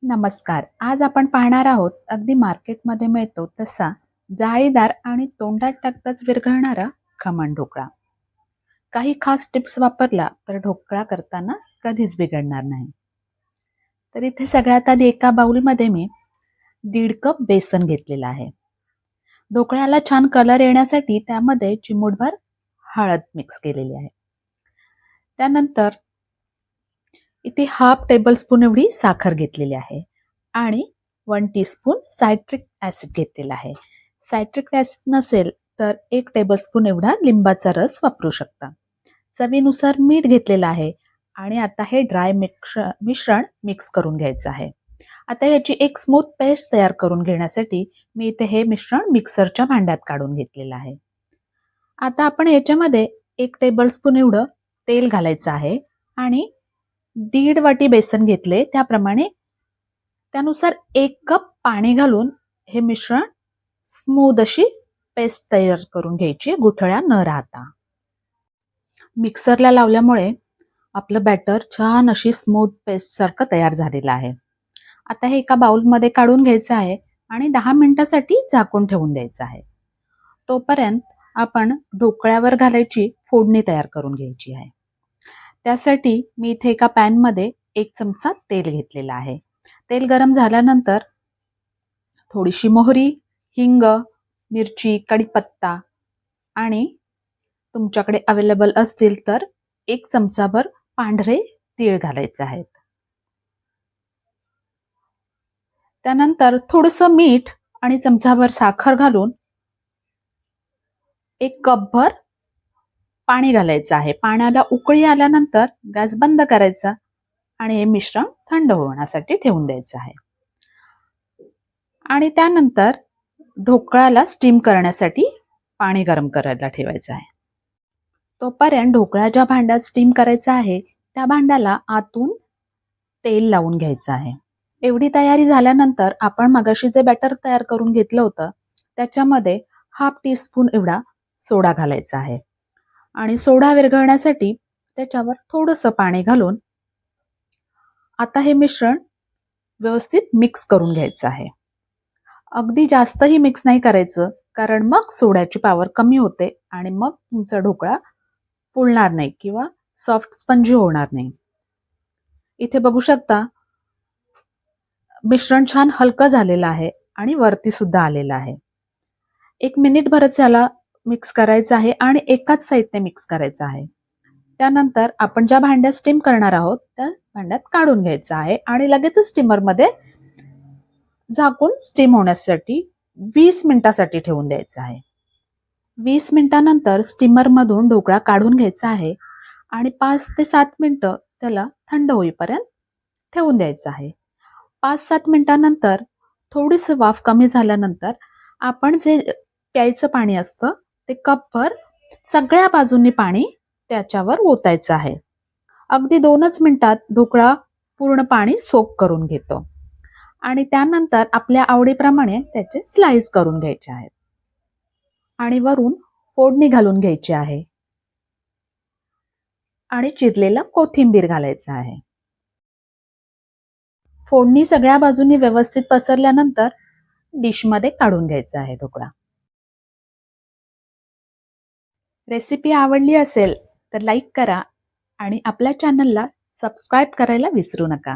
नमस्कार. आज आपण पाहणार आहोत अगदी मार्केटमध्ये मिळतो तसा जाळीदार आणि तोंडात टाकताच विरघळणारा खमण ढोकळा. काही खास टिप्स वापरला तर ढोकळा करताना कधीच बिघडणार नाही. तर इथे सगळ्यात आधी एका बाउलमध्ये मी 1.5 कप बेसन घेतलेला आहे. ढोकळ्याला छान कलर येण्यासाठी त्यामध्ये चिमूटभर हळद मिक्स केलेली आहे. त्यानंतर इथे हाफ टेबलस्पून एवढी साखर घेतलेली आहे आणि 1 टीस्पून सायट्रिक ॲसिड घेतलेला आहे. सायट्रिक ॲसिड नसेल तर 1 टेबलस्पून एवढा लिंबाचा रस वापरू शकता. चवीनुसार मीठ घेतलेलं आहे आणि आता हे ड्राय मिश्रण मिक्स करून घ्यायचं आहे. आता याची एक स्मूथ पेस्ट तयार करून घेण्यासाठी मी इथे हे मिश्रण मिक्सरच्या भांड्यात काढून घेतलेलं आहे. आता आपण याच्यामध्ये 1 टेबलस्पून एवढं तेल घालायचं आहे आणि 1.5 वाटी बेसन घेतले त्याप्रमाणे त्यानुसार 1 कप पाणी घालून हे मिश्रण स्मूथ अशी पेस्ट तयार करून घ्यायची, गुठळ्या न राहता. मिक्सरला लावल्यामुळे आपलं बॅटर छान अशी स्मूथ पेस्ट सारखं तयार झालेलं आहे. आता हे एका बाउलमध्ये काढून घ्यायचं आहे आणि 10 मिनिटासाठी झाकून ठेवून द्यायचं आहे. तोपर्यंत आपण ढोकळ्यावर घालायची फोडणी तयार करून घ्यायची आहे. त्यासाठी मी इथे एका पॅनमध्ये 1 चमचा तेल घेतलेला आहे. तेल गरम झाल्यानंतर थोडीशी मोहरी, हिंग, मिरची, कढीपत्ता आणि तुमच्याकडे अवेलेबल असतील तर 1 चमचाभर पांढरे तीळ घालायचे आहेत. त्यानंतर थोडंसं मीठ आणि चमचाभर साखर घालून 1 कपभर पाणी घालायचं आहे. पाण्याला उकळी आल्यानंतर गॅस बंद करायचा आणि हे मिश्रण थंड होण्यासाठी ठेवून द्यायचं आहे. आणि त्यानंतर ढोकळ्याला स्टीम करण्यासाठी पाणी गरम करायला ठेवायचं आहे. तोपर्यंत ढोकळा ज्या भांड्यात स्टीम करायचा आहे त्या भांड्याला आतून तेल लावून घ्यायचं आहे. एवढी तयारी झाल्यानंतर आपण मगाशी जे बॅटर तयार करून घेतलं होतं त्याच्यामध्ये हाफ टीस्पून एवढा सोडा घालायचा आहे आणि सोडा विरघळण्यासाठी त्याच्यावर थोडंसं पाणी घालून आता हे मिश्रण व्यवस्थित मिक्स करून घ्यायचं आहे. अगदी जास्तही मिक्स नाही करायचं कारण मग सोड्याची पॉवर कमी होते आणि मग तुमचा ढोकळा फुलणार नाही किंवा सॉफ्ट स्पंजी होणार नाही. इथे बघू शकता मिश्रण छान हलकं झालेलं आहे आणि वरती सुद्धा आलेलं आहे. 1 मिनिटभरच याला मिक्स करायचं आहे आणि एकाच साईडने मिक्स करायचं आहे. त्यानंतर आपण ज्या भांड्यात स्टीम करणार आहोत त्या भांड्यात काढून घ्यायचं आहे आणि लगेच स्टीमरमध्ये झाकून स्टीम होण्यासाठी 20 मिनिटासाठी ठेवून द्यायचं आहे. 20 मिनिटानंतर स्टीमरमधून ढोकळा काढून घ्यायचा आहे आणि 5 ते 7 मिनिटं त्याला थंड होईपर्यंत ठेवून द्यायचं आहे. 5-7 मिनिटानंतर थोडीशी वाफ कमी झाल्यानंतर आपण जे प्यायचं पाणी असतं ते कपभर सगळ्या बाजूंनी पाणी त्याच्यावर ओतायचं आहे. अगदी 2च मिनिटात ढोकळा पूर्ण पाणी सोक करून घेतो आणि त्यानंतर आपल्या आवडीप्रमाणे त्याचे स्लाइस करून घ्यायचे आहेत आणि वरून फोडणी घालून घ्यायची आहे आणि चिरलेला कोथिंबीर घालायचा आहे. फोडणी सगळ्या बाजूंनी व्यवस्थित पसरल्यानंतर डिशमध्ये काढून घ्यायचा आहे ढोकळा. रेसिपी आवडली असेल तर लाईक करा आणि आपल्या चॅनलला सबस्क्राईब करायला विसरू नका.